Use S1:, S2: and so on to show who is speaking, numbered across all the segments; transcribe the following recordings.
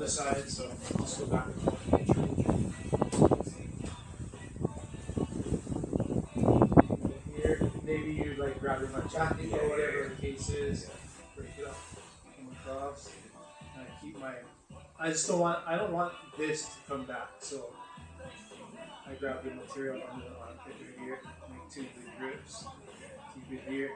S1: the side, so I'll just go back and forth. Here, maybe you're like grabbing my jacket or whatever the case is. Break it up, come across, and I keep my. I don't want this to come back, so I grab the material under the armpit right here, make two big grips, keep it here.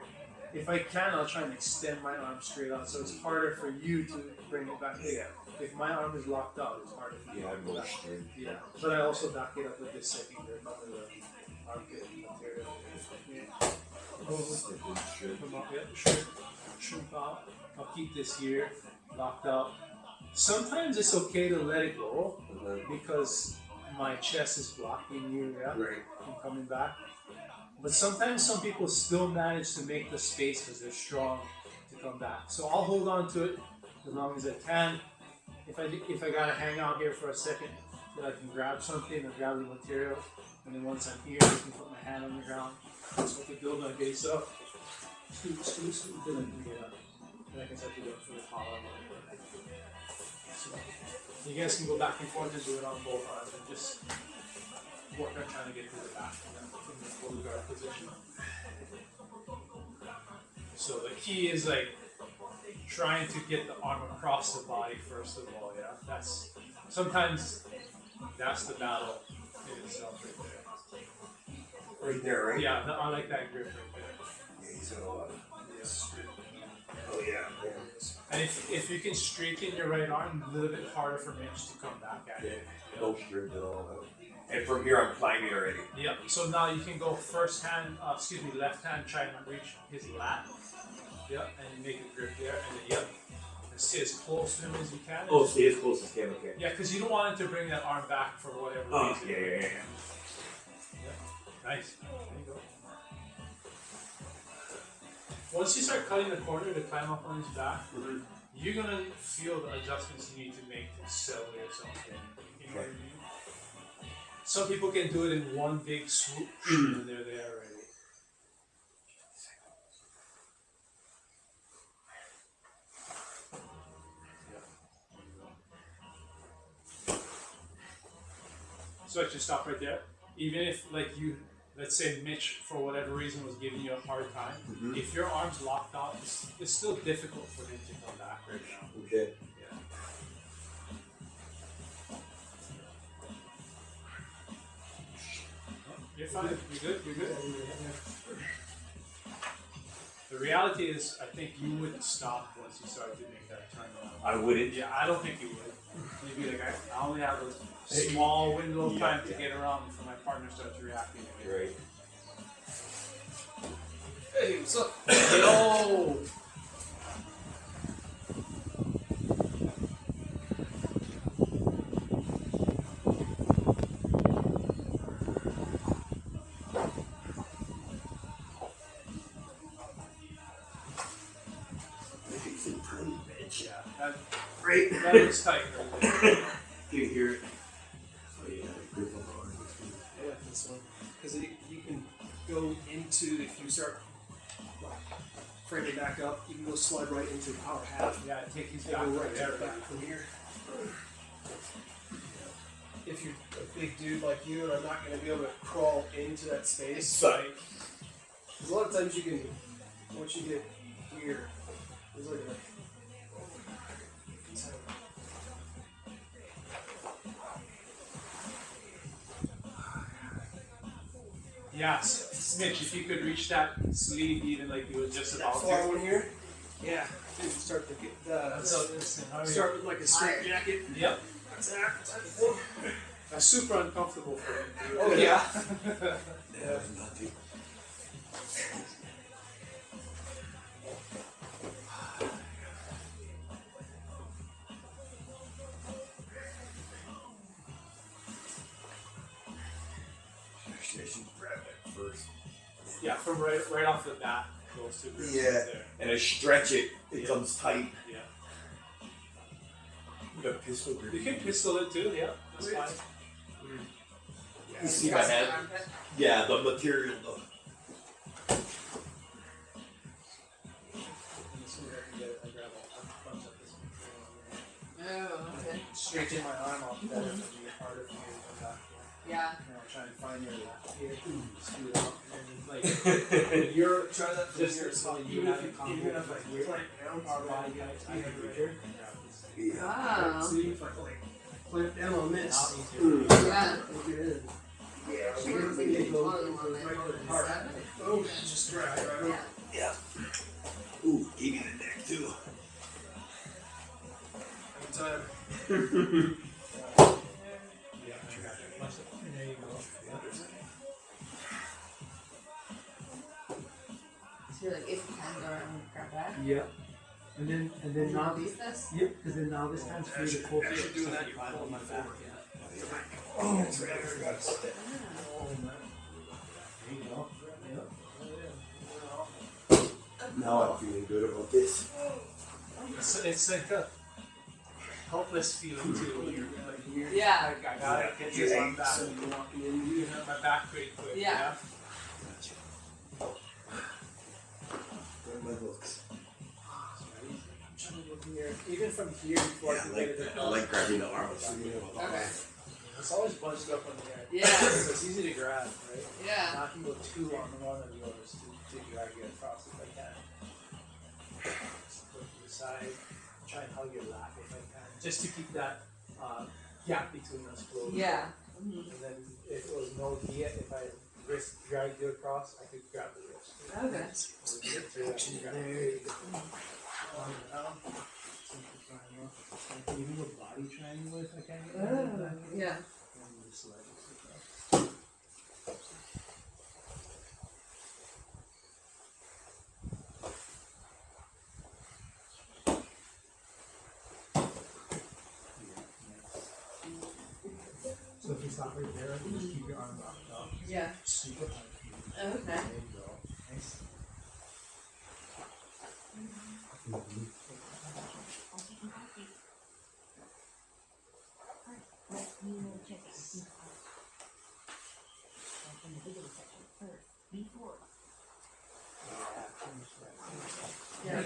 S1: If I can, I'll try and extend my arm straight out, so it's harder for you to bring it back in. If my arm is locked out, it's harder for you to bring it back. Yeah, but I also back it up with this second grip under the armpit material. Yeah. Come up, yeah, shrimp out. I'll keep this here, locked out. Sometimes it's okay to let it go because my chest is blocking you, yeah, from coming back. But sometimes some people still manage to make the space because they're strong to come back. So I'll hold on to it as long as I can. If I gotta hang out here for a second, then I can grab something or grab the material, and then once I'm here, I can put my hand on the ground. So I can build my base up. Scoot, then I can get up. And I can start to go for the column. So you guys can go back and forth and do it on both arms and just work on trying to get to the back from the full guard position. So the key is like trying to get the arm across the body first of all, yeah. Sometimes that's the battle in itself right there.
S2: Right there, right?
S1: Yeah, I like that grip right there.
S2: Yeah, he's got a lot of Oh yeah.
S1: And if you can streak in your right arm, a little bit harder for Mitch to come back at it.
S2: No strength at all. And from here I'm climbing already.
S1: Yep. So now you can go left hand, try and reach his lat. Yep. And you make a grip there, and then and stay as close to him as you can.
S2: Oh, stay as close as you can, okay.
S1: Yeah, because you don't want him to bring that arm back for whatever reason.
S2: Yeah.
S1: Nice. There you go. Once you start cutting the corner to climb up on his back, you're gonna feel the adjustments you need to make to settle yourself in. You know what I mean? Some people can do it in one big swoop and they're there already. So I should stop right there. Even if let's say Mitch, for whatever reason, was giving you a hard time, if your arm's locked out, it's still difficult for him to come back right now.
S2: Okay.
S1: Yeah. You're fine. You're good. The reality is, I think you wouldn't stop once you started to make that turn around.
S2: I wouldn't.
S1: Yeah, I don't think you would. You'd be like, I only have a small window of time to get around before my partner starts reacting.
S2: Right.
S1: Hey, what's up? Yo! Yeah, that looks tight right there.
S2: You can hear it.
S3: Oh yeah, grip on the arm. I like this one because you can go into, if you start framing back up, you can go slide right into the power half.
S1: Yeah, take his
S3: And
S1: back
S3: go
S1: right
S3: right to
S1: there.
S3: the back from here. If you're a big dude like you, and I'm not going to be able to crawl into that space.
S1: Right.
S3: Because a lot of times you can, once you get here, there's like a.
S1: Yes, Mitch, if you could reach that sleeve even like you were just
S3: That
S1: about
S3: far
S1: to.
S3: one here? Yeah. Then start to get start with like a straight jacket.
S1: Yep.
S3: That's that type of thing.
S1: That's super uncomfortable for him.
S3: Oh yeah.
S2: Yeah, nothing. I should grab that first.
S1: Yeah, from right off the bat, those two grips
S2: Yeah,
S1: right there.
S2: and I stretch it, it comes tight.
S1: Yeah.
S2: You got pistol grip.
S1: You can pistol it too, yeah, that's fine.
S2: You see my hand? Yeah, the material though.
S1: As soon as I can get it, I grab a bunch of this.
S4: Oh, okay.
S1: straighten my arm off better, it'll be harder for me to come back here.
S4: Yeah.
S1: And I'll try and find your left here, scoot out, and then like you're
S3: Try that from
S1: just
S3: here.
S1: so
S3: So
S1: you
S3: even
S1: have
S3: if
S1: a
S3: you,
S1: combo
S3: even if I
S1: here,
S3: plant down,
S1: our
S3: so
S1: body
S3: then
S1: types
S3: I
S1: either
S3: can
S1: right
S3: right
S1: here.
S3: here.
S4: Wow.
S3: See if I like plant down on this.
S1: Now easier.
S4: Yeah.
S3: Look at it.
S4: Yeah.
S3: So we're gonna get low right to the heart. Oh, just drag right over.
S4: Yeah.
S2: Ooh, gave you the neck too.
S3: Anytime.
S1: Yeah, there you go.
S4: So you're like, if you can go around and grab that.
S1: Yeah. And then now
S4: Release this.
S1: yep, because then now this time's for you to pull
S3: As you're doing that,
S1: you
S3: you're
S1: climb on
S3: pulling
S1: my
S3: it
S1: back.
S3: forward.
S1: Yeah.
S3: Oh, that's right. I forgot to step.
S1: Oh man. There you go. Yep.
S2: Now I'm feeling good about this.
S1: It's like a helpless feeling too when you're like weird.
S4: Yeah.
S1: Like I gotta get this on back.
S3: So you're walking in,
S1: You have my back pretty quick.
S4: Yeah.
S2: Where are my books?
S1: I'm trying to look here. Even from here before I can get it
S2: I
S1: across.
S2: like grabbing the arm.
S4: Okay.
S1: It's always bunched up on the air.
S4: Yeah.
S1: So it's easy to grab, right?
S4: Yeah.
S1: Now I can go two on the one of yours to drag it across if I can. Just put it to the side. Try and hug your lap if I can. Just to keep that gap between us closed.
S4: Yeah.
S1: And then if it was no Dia, if I wrist dragged you across, I could grab the wrist.
S4: Okay.
S1: Or get through that and grab
S2: There you go.
S1: on down. Simple triangle. I can even do a body triangle if I can get that.
S4: Yeah.
S1: And just slide it across. So if you stop right there, just keep your arm locked up.
S4: Yeah.
S1: Super high.
S4: Okay.
S1: There you go. Nice.
S4: Yeah.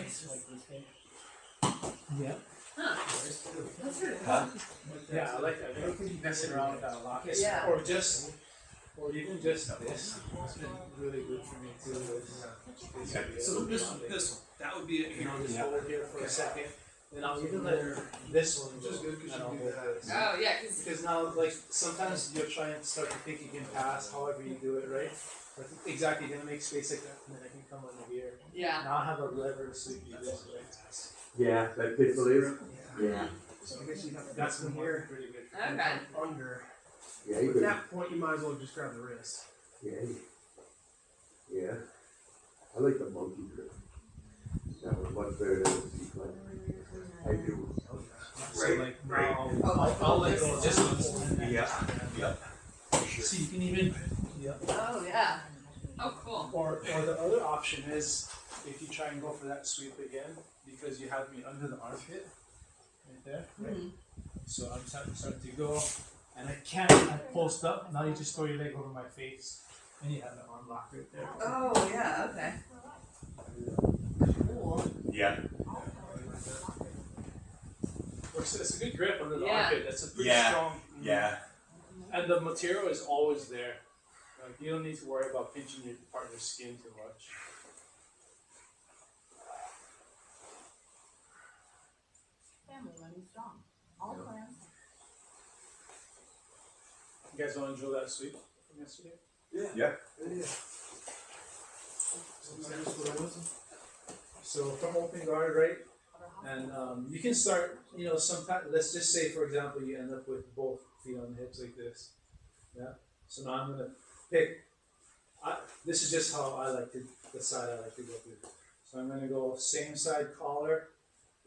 S1: Yeah.
S4: That's really
S2: Huh?
S1: Yeah, I like that. I keep messing around with that a lot.
S4: Yeah.
S1: Or even just this. It's been really good for me too.
S3: So this one, that would be it
S1: You
S3: here.
S1: know, just hold here for a second. Then I'll even let this one
S3: Which is good because
S1: and I'll
S3: you do
S1: hold
S3: that.
S1: this.
S4: Oh yeah, because
S1: Because now, like, sometimes you'll try and start to think you can pass however you do it, right? Like, exactly, you're gonna make space like that, and then I can come under here.
S4: yeah.
S1: Now I have a lever to sweep you this way.
S2: Yeah, that pistol is. Yeah.
S3: So I guess you have to
S1: That's
S3: from
S1: from here, pretty good.
S4: Okay.
S3: under.
S2: Yeah, you
S3: At
S2: could.
S3: that point, you might as well just grab the wrist.
S2: Yeah. Yeah. I like the monkey grip. That was much better than the sequence. I do.
S1: So like
S2: Right.
S1: now,
S4: Oh,
S1: I'll let go of this one.
S2: Yeah. Yeah.
S1: So you can even, yeah.
S4: Oh yeah. Oh cool.
S1: Or the other option is if you try and go for that sweep again, because you have me under the armpit, right there, right?
S4: Mhm.
S1: So I'm starting to go, and I post up. Now you just throw your leg over my face, and you have the arm lock right there.
S4: Oh yeah. Okay. Cool.
S2: Yeah.
S1: It's a good grip under the
S4: Yeah.
S1: armpit. That's a pretty
S2: Yeah.
S1: strong.
S2: Yeah.
S1: And the material is always there. Like you don't need to worry about pinching your partner's skin too much.
S5: Family running strong. All clans.
S1: You guys want to drill that sweep from yesterday?
S2: Yeah.
S3: Yeah.
S1: So from open guard, right? And you can start, you know, sometimes, let's just say, for example, you end up with both feet on the hips like this. Yeah? So now I'm going to pick, this is just how I like to, the side I like to go through. So I'm going to go same side collar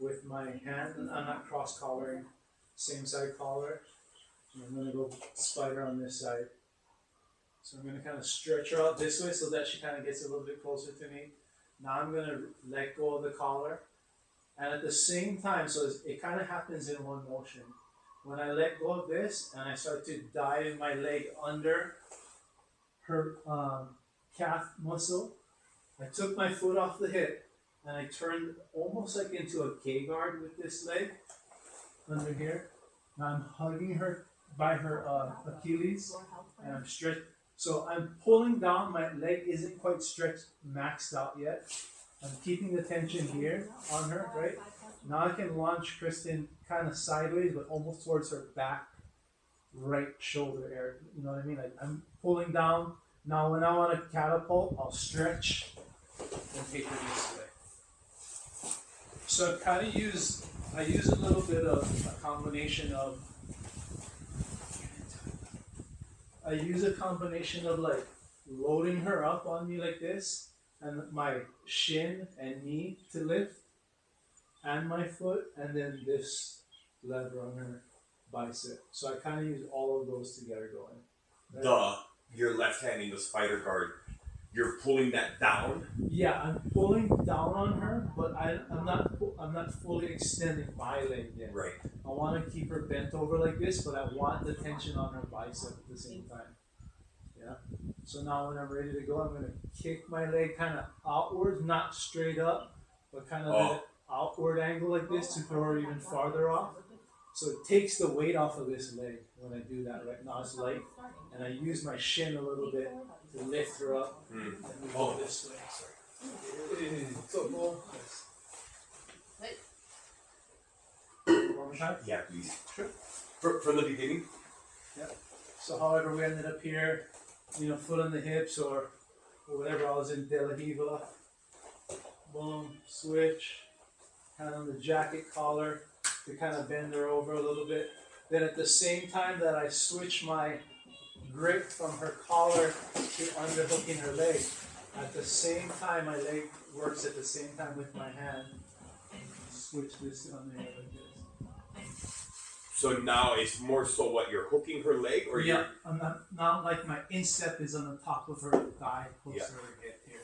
S1: with my hand, and I'm not cross collaring, same side collar. And I'm going to go spider on this side. So I'm going to kind of stretch her out this way so that she kind of gets a little bit closer to me. Now I'm going to let go of the collar. And at the same time, so it kind of happens in one motion. When I let go of this and I start to dive my leg under her calf muscle, I took my foot off the hip and I turned almost like into a K guard with this leg under here. Now I'm hugging her by her Achilles, and I'm stretched. So I'm pulling down. My leg isn't quite stretched, maxed out yet. I'm keeping the tension here on her, right? Now I can launch Kristen kind of sideways, but almost towards her back, right shoulder area. You know what I mean? Like I'm pulling down. Now when I want to catapult, I'll stretch and take her this way. So I use a little bit of a combination of, like loading her up on me like this, and my shin and knee to lift, and my foot, and then this lever on her bicep. So I kind of use all of those together going. Right?
S6: Your left hand in the spider guard, you're pulling that down.
S1: Yeah, I'm pulling down on her, but I'm not fully extending my leg yet.
S6: Right.
S1: I want to keep her bent over like this, but I want the tension on her bicep at the same time. Yeah. So now when I'm ready to go, I'm gonna kick my leg kind of outwards, not straight up, but kind of an outward angle like this to throw her even farther off. So it takes the weight off of this leg when I do that. Right now it's light, and I use my shin a little bit to lift her up and we go this way. So cool. One more time.
S6: Yeah, please.
S1: Sure.
S6: From the beginning.
S1: So however we ended up here, foot on the hips or whatever, I was in De La Hiva. Boom, switch, hand on the jacket collar to kind of bend her over a little bit. Then at the same time that I switch my grip from her collar to underhooking her leg, at the same time my leg works at the same time with my hand. Switch this on there like this.
S6: So now it's more so what you're hooking her leg, or
S1: Yeah, I'm not like my instep is on the top of her thigh, close to her hip here.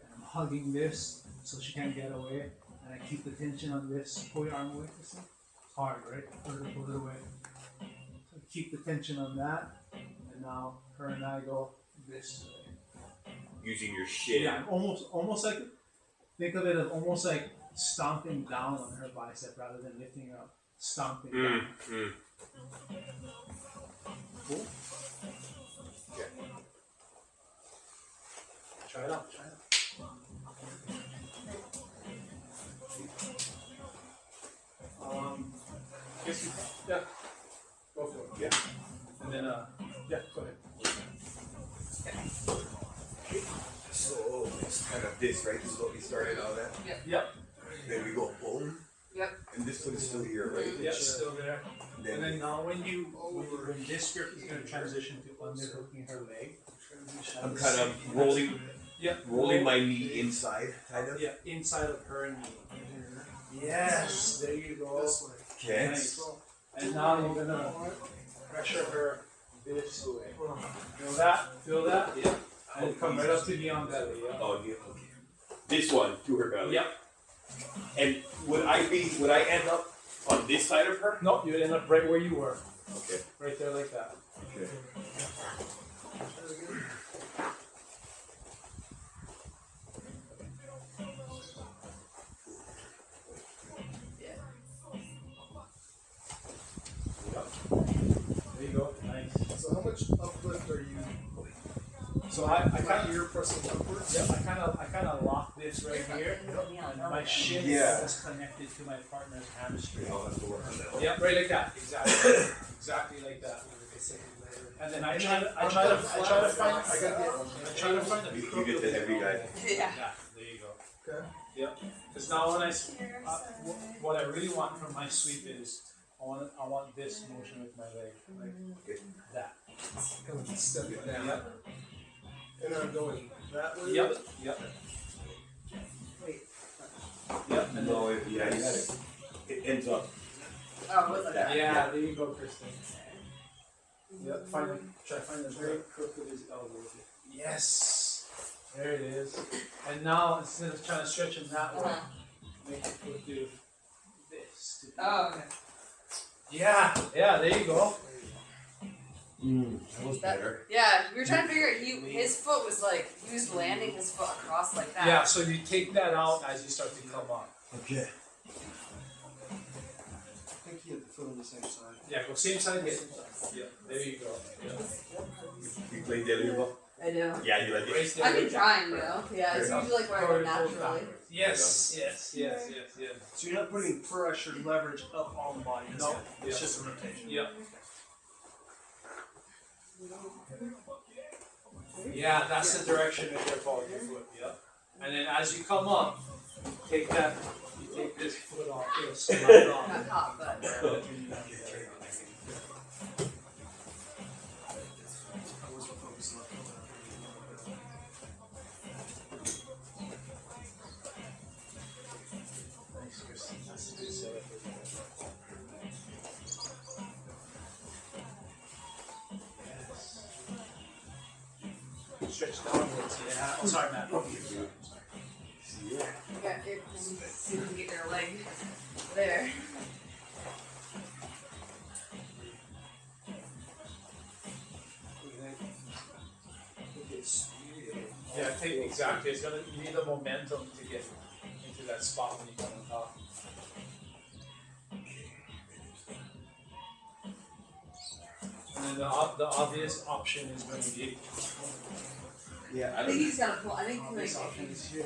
S1: And I'm hugging this so she can't get away, and I keep the tension on this. Pull your arm away, Kristen. It's hard, right? Pull it away. So keep the tension on that, and now her and I go this way.
S6: using your shin.
S1: Yeah, almost like, think of it as almost like stomping down on her bicep rather than lifting her up. Stomping down. Cool.
S6: Yeah.
S1: Try it out. Guess you, yeah. Go for it.
S6: Yeah.
S1: And then yeah, go ahead.
S6: So it's kind of this, right? This is what we started out at.
S1: Yep.
S6: Then we go boom.
S4: Yep.
S6: And this one is still here, right?
S1: Yeah, still there. And
S6: Then
S1: then now when this grip is going to transition to underhooking her leg.
S6: I'm kind of rolling, rolling my knee inside, kind of.
S1: Yeah, inside of her knee. Yes, there you go.
S6: Okay.
S1: Nice. And now you're gonna pressure her this way. Feel that? Feel that? Yeah. And come right up to me on belly. Yeah.
S6: Oh, yeah. Okay. This one to her belly.
S1: Yep.
S6: And would I end up on this side of her?
S1: No, you end up right where you were.
S6: Okay.
S1: Right there like that.
S6: Okay.
S1: There you go. Nice.
S3: So how much uplift are you?
S1: So I kind of
S3: You're pressing upwards.
S1: I kind of lock this right here, and my shin is connected to my partner's hamstring.
S6: I'll have to work on that one.
S1: Yep, right like that. Exactly like that. And then I try to find a
S6: You get the heavy guy.
S4: Yeah.
S1: There you go.
S3: Okay.
S1: Yep. Because now when what I really want from my sweep is I want this motion with my leg, like that.
S3: Kind of stepping down.
S1: Yep.
S3: And I'm going that way.
S1: Yep. Yep. And
S6: No, you had it. It ends up.
S4: Oh, what's that?
S1: then, yeah, there you go, Kristen. Yep. Try to find the very crook of his elbow. Yes. There it is. And now instead of trying to stretch him that way, make your foot do this.
S4: Oh, okay.
S1: Yeah. There you go.
S6: That was better.
S4: Yeah, we were trying to figure out. His foot was like he was landing his foot across like that.
S1: Yeah. So you take that out as you start to come up.
S6: Okay.
S3: I think he had the Put on the same side.
S1: Yeah, go same side, hit. Yeah, there you go. Yeah.
S6: You play Daily Ball?
S4: I know.
S6: Yeah, you like it.
S1: Raise the
S4: I've been
S1: leg.
S4: trying though. Yeah, it's usually like where I go naturally.
S1: Yes, yes, yes, yes, yes.
S3: So you're not putting pressure leverage up on the body.
S1: No.
S3: It's
S1: Yeah.
S3: just a rotation.
S1: Yeah. Yeah, that's the direction that you're following your foot. Yeah. And then as you come up, take that. You take this foot off. It'll slide off.
S4: Got caught, but
S3: I was focusing on
S1: Thanks, Kristen. That's a good setup. Yes. Stretch downwards. Yeah. Oh, sorry, Matt.
S2: Yeah.
S4: yeah, it, see if you can get your leg there.
S1: Yeah, I think exactly. It's gonna. You need the momentum to get into that spot when you come on top. And then the obvious option is when you get.
S6: Yeah,
S4: I think you just gotta pull. I think like,
S1: Obvious option is here.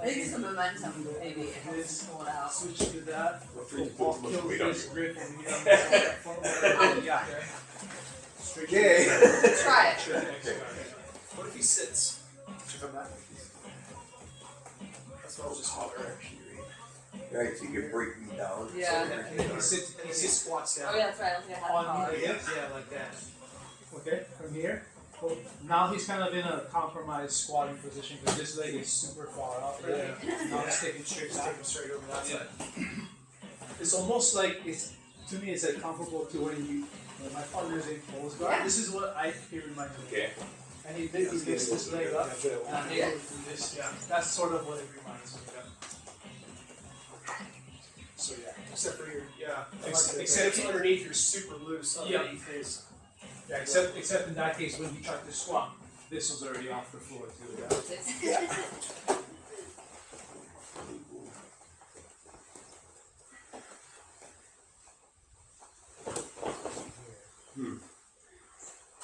S4: I think it's the momentum maybe. It helps pull it out.
S1: Switch to that.
S6: Put
S1: Ball
S6: too much
S1: kills
S6: weight on
S1: this
S6: you.
S1: grip and you have yeah. Straight
S2: Okay.
S4: Try it.
S1: to the next guy.
S3: What if he sits? Should come back. That's what I was just talking about.
S2: Right, so you can break me down.
S4: Yeah.
S1: And then he sits
S3: Squats down.
S4: Oh yeah, that's right. I don't think I had it
S1: on
S4: called.
S1: you. Yeah, like that. Okay, from here. Well, now he's kind of in a compromised squatting position because this leg is super far up. Right? Now he's taking straight
S3: Just
S1: back.
S3: take him straight over that side.
S1: It's almost like it's to me. It's like comparable to when my partner's in close guard.
S4: Yeah.
S1: This is what he reminds me.
S6: Okay.
S1: And he lifts this leg up, and I'm
S4: Yeah.
S1: able to do this. Yeah, that's sort of what it reminds me of. So yeah,
S3: Except for your,
S1: Except-
S3: except underneath you're super loose.
S1: Yeah.
S3: Underneath his.
S1: yeah. Except in that case, when he tried to squat, this was already off the floor too. Yeah.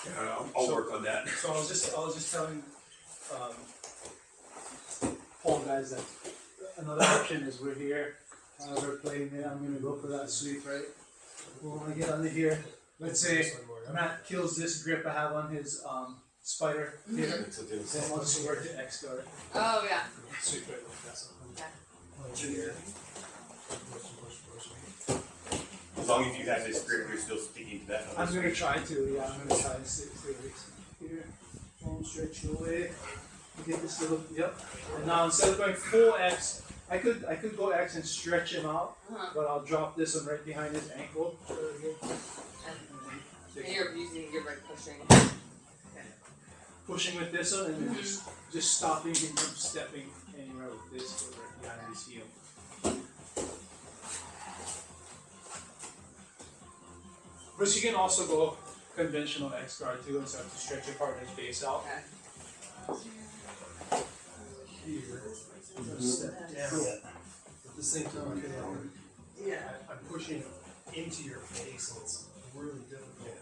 S6: Yeah, I'll work on that.
S1: So I was just telling Paul guys that another option is we're here. We're playing it. I'm gonna go for that sweep, right? We want to get under here. Let's say Matt kills this grip I have on his spider here. Then I'll just work to X guard.
S4: Oh yeah.
S1: Sweep right like that.
S6: As long as you have this grip, you're still sticking to that.
S1: I'm gonna try to. Yeah, I'm gonna try and stick to it. Here, stretch your way. Get this little. Yep. And now instead of going full X, I could go X and stretch him out,
S4: Uh-huh.
S1: but I'll drop this one right behind his ankle.
S4: And you're using your like pushing.
S1: Pushing with this one and then just stopping him from stepping anywhere with this foot right behind his heel. But you can also go conventional X guard too and start to stretch your partner's base out.
S4: Okay.
S3: Here. Step down. At the same time,
S4: Yeah.
S3: I'm pushing into your face and it's really difficult.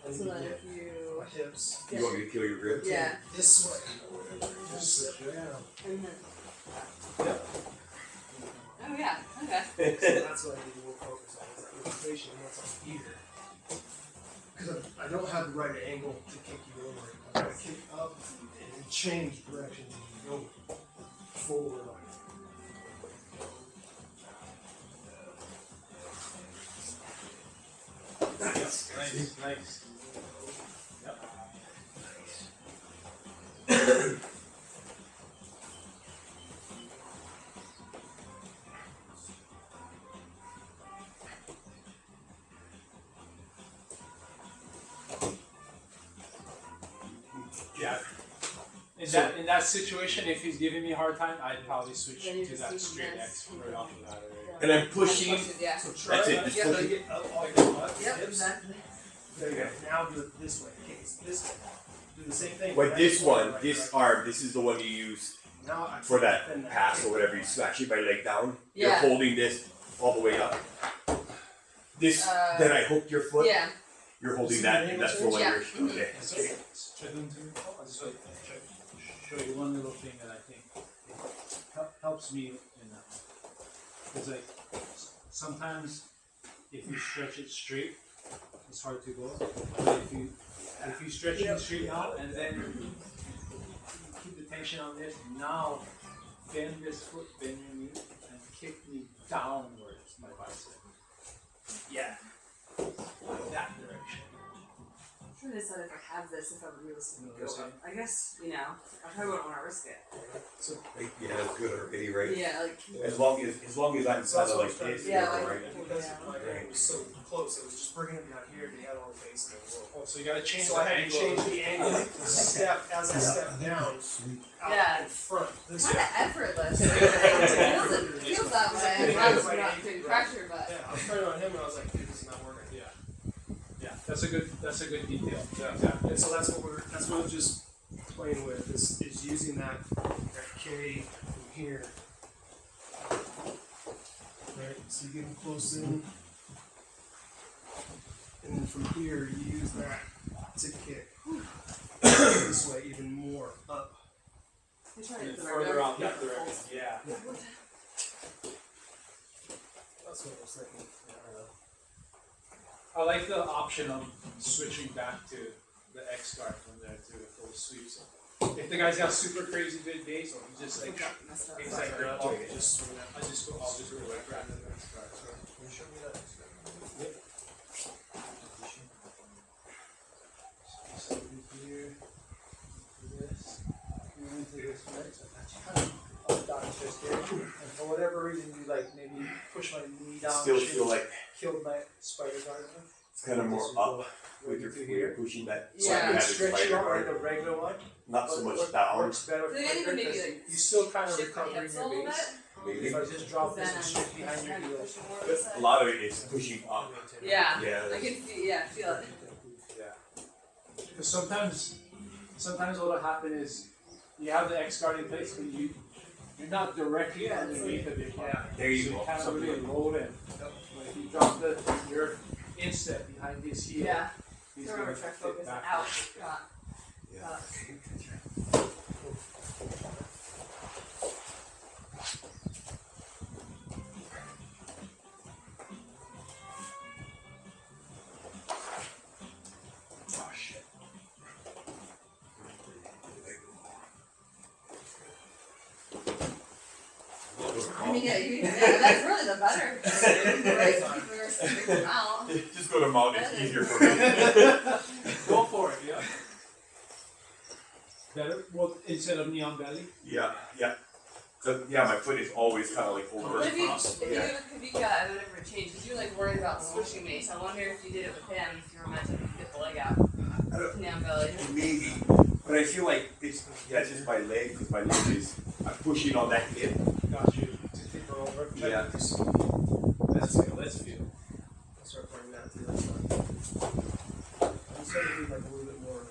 S3: I
S4: So
S3: need to
S4: then
S3: get
S4: if you.
S3: my hips
S6: You want me to kill your grip?
S4: Yeah.
S3: this way. Just sit down.
S4: And then.
S1: Yep.
S4: Oh yeah. Okay.
S3: So that's what I need to more focus on, is that rotation once I'm here. Because I don't have the right angle to kick you over. I gotta kick up and change directions and go forward.
S1: Nice, nice. Yep. Yeah. In that situation, if he's giving me a hard time, I'd probably switch
S4: Then you
S1: to
S4: just
S1: that
S4: do
S1: straight
S4: this.
S1: X right off the bat.
S6: And I'm pushing.
S4: Yeah.
S3: So try
S6: That's it,
S3: that.
S6: just
S3: Yeah,
S6: push it.
S3: get up all your butt,
S4: Yep.
S3: hips.
S4: Exactly.
S3: There you go. Now do it this way. Okay, it's this way. Do the same thing.
S6: But
S3: right
S6: this
S3: forward,
S6: one,
S3: right
S6: this
S3: direction.
S6: arm, this is the one you use
S3: Now I
S6: for
S3: bend
S6: that pass or whatever. You actually my leg down. You're
S4: Yeah.
S6: holding this all the way up. This then I hook your foot.
S4: Yeah.
S6: You're holding
S3: This
S6: that.
S3: is the
S6: That's
S3: angle
S6: for when
S4: change?
S6: you're
S4: Yeah.
S6: okay.
S1: So, straight into it. I'll just like show you one little thing that I think helps me in that one. It's like sometimes if you stretch it straight, it's hard to go. But if you stretch it straight out and then you keep the tension on this, now bend this foot, bend your knee, and kick me downwards, my bicep. Yeah. Like that direction.
S4: I'm trying to decide if I have this, if I'm realistic.
S1: You know what I'm saying?
S4: I guess, I probably wouldn't want to risk it.
S6: Yeah, that's good already, right?
S4: Yeah, like,
S6: As long as I'm
S3: So
S6: kind
S3: that's
S6: of
S3: what
S6: like
S3: I'm trying
S6: this,
S3: to
S4: Yeah,
S6: you're
S4: like-
S6: right.
S3: Because my angle was so close, it was just bringing it down here, they had all the face in the world.
S1: Oh, so you gotta change
S3: So
S1: the
S3: I had to
S1: angle.
S3: change the angle to step as I step down out
S4: Yeah.
S3: in front. This
S4: kind of effortless. It feels that way.
S3: Yeah.
S4: I'm not doing pressure, but.
S3: Yeah, I was turning on him and I was like, dude, this is not working.
S1: Yeah, that's a good detail.
S3: Yeah. And so that's what we're just playing with is using that K from here. Right, so you get them close in. And then from here you use that to kick this way even more up.
S4: I'm trying to
S1: And
S4: get the
S1: further
S4: right
S1: out that direction. Yeah.
S3: That's what I was thinking.
S1: I like the option of switching back to the X guard from there to the full sweep. So if the guy's got super crazy good days, or he just like
S4: Messed up.
S1: things like that,
S3: I'll
S1: I'll just go right back to the X guard. So,
S3: Can you show me that?
S1: so here, do this, and into this, right? So that's kind of up down just there. And for whatever reason, you like maybe push my knee down.
S6: Still
S1: shin,
S6: feel like
S1: killed my spider guard.
S6: it's kind of more
S1: This is
S6: up
S1: right
S6: with your
S1: into
S6: when you're pushing that.
S4: Yeah.
S6: like you
S1: And
S6: had a
S1: stretch it
S6: spider
S1: out like
S6: guard,
S1: a regular one.
S6: not so
S1: but
S6: much
S1: what
S6: down.
S1: works better
S4: Do they need to
S1: quicker
S4: maybe,
S1: 'cause
S4: like,
S1: you still kind of
S4: Shift my
S1: recovering
S4: hips a
S1: your
S4: little
S1: base.
S4: bit.
S6: Maybe.
S1: If I just drop this
S4: Then
S1: and shift behind your
S4: trying to
S1: heels.
S4: push it more
S6: But
S4: this
S6: a
S4: side.
S6: lot of it is pushing up.
S4: Yeah.
S6: Yeah.
S4: I
S6: that's-
S4: can feel it.
S1: Yeah. Because sometimes what'll happen is you have the X guard in place, but you're not directly
S4: Yeah,
S1: underneath of it. Yeah.
S6: There you
S1: So
S6: go.
S1: kind of
S6: Something
S1: really
S6: like-
S1: load in. But if you drop your instep behind his heel,
S4: Yeah.
S1: he's
S4: So
S1: gonna
S4: remember, try to
S1: fit
S4: focus
S1: back.
S4: out. Got
S6: Yeah.
S1: Oh shit.
S4: I mean, that's really the better. Right? Keep your stick out.
S6: Just go to mount. It's easier for me.
S1: Go for it, yeah. Better? Well, instead of knee on belly?
S6: Yeah. Yeah. So, yeah, my foot is always kind of like over.
S4: But if you
S6: Yeah.
S4: got a different change, because you're like worried about switching me, so I wonder if you did it with him, if you were meant to get the leg out.
S6: I don't-
S4: Knee on belly.
S6: Maybe, but I feel like it's just my leg because my leg is I'm pushing on that hip.
S1: Got you to tip her over.
S6: Yeah.
S1: Let's feel.
S3: I'll start playing that too. That's fine. I'm starting to do like a little bit more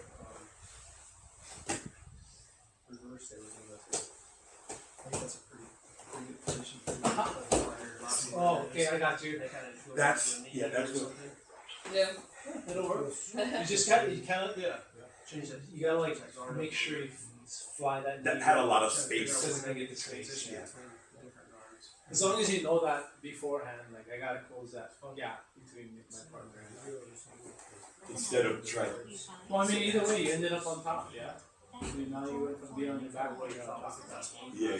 S3: reverse there with it. I think that's a pretty good position for me.
S1: Oh, okay, I got you.
S6: That's- yeah, that's what-
S4: Yeah.
S1: It'll work. You just got you kind of
S3: Change that.
S1: you gotta like make sure you fly that.
S6: That
S1: knee
S6: had a
S1: out.
S6: lot of space.
S1: Doesn't make it the space.
S3: Transition
S1: Yeah.
S3: between the different arms.
S1: As long as you know that beforehand, like I gotta close that gap between my partner and I.
S6: Instead of trying.
S1: Well, I mean, either way, you ended up on top, yeah. I mean, now you went from being on your back to you're on top.
S6: Yeah.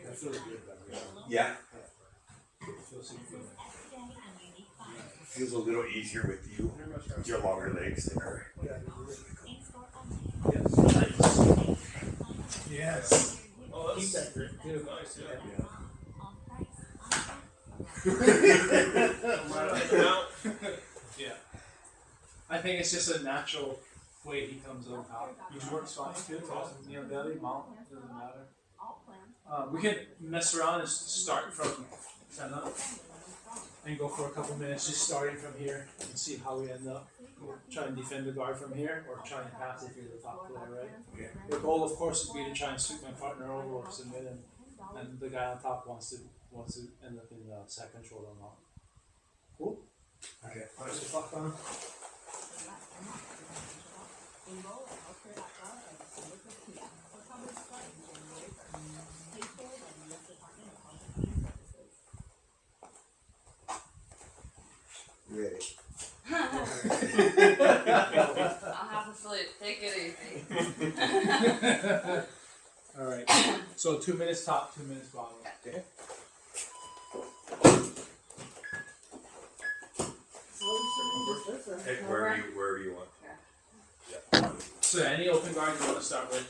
S1: That feels good.
S6: Yeah.
S1: It feels good.
S6: Feels a little easier with you. With your longer legs than her.
S1: Yes. Yes.
S3: Oh,
S1: Keep
S3: that's
S1: that grip. Good.
S3: nice, yeah.
S1: Yeah. I think it's just a natural way he comes on top, which works fine too. You know, belly, mount, doesn't matter. We can mess around and start from center and go for a couple minutes just starting from here and see how we end up. try and defend the guard from here, or try and pass if you're the top player, right?
S6: Yeah.
S1: The goal, of course, would be to try and sweep my partner over or submit him, and the guy on top wants to end up in sack control or not. Cool.
S6: Okay.
S3: Punch the fuck on.
S5: Enroll at healthcare.gov by December 15th. For coverage starting January 1st. Paid for by the U.S. Department of Health and Human Services.
S6: Ready.
S4: I'll have to sleep. Take it easy.
S1: All right. So 2 minutes top, 2 minutes bottom.
S6: Okay. Hey, wherever you want.
S1: So any open guard you want to start with?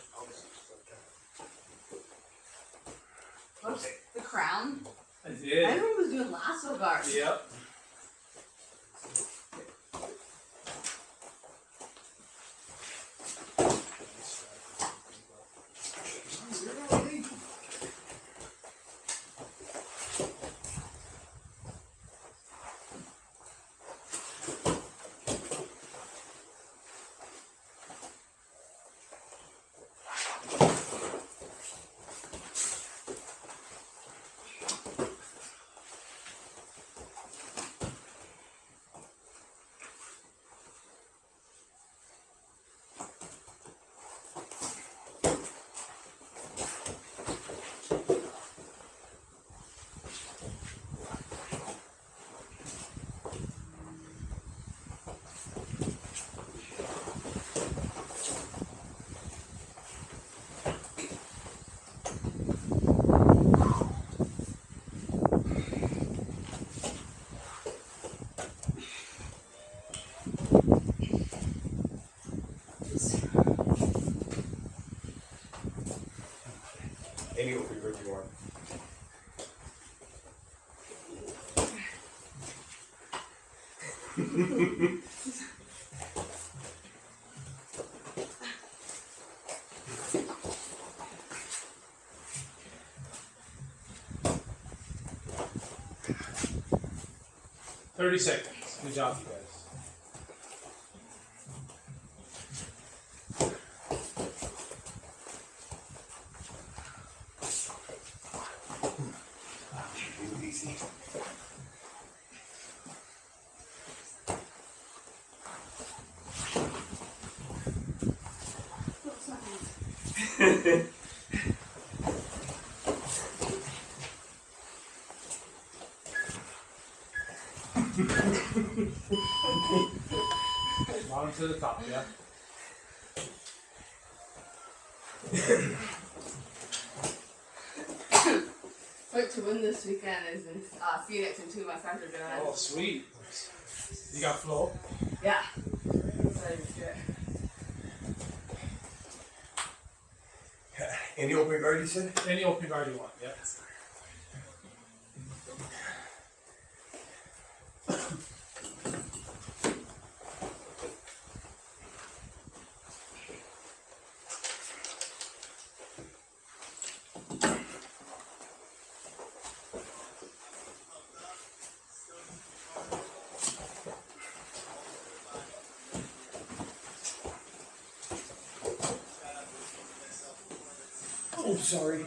S4: Whoops, the crown.
S1: I did.
S4: Everyone was doing lasso guard.
S1: Yep.
S6: Any open guard you want.
S1: Thirty seconds. Good job, you guys.
S6: Move easy.
S1: Bottom to the top, yeah.
S4: Fight to win this weekend is in Phoenix, and two of my friends are doing it.
S1: Oh, sweet. You got flow?
S4: Yeah. Excited to do it.
S6: Any open guard you said?
S1: Any open guard you want, yeah.
S3: Oh, sorry.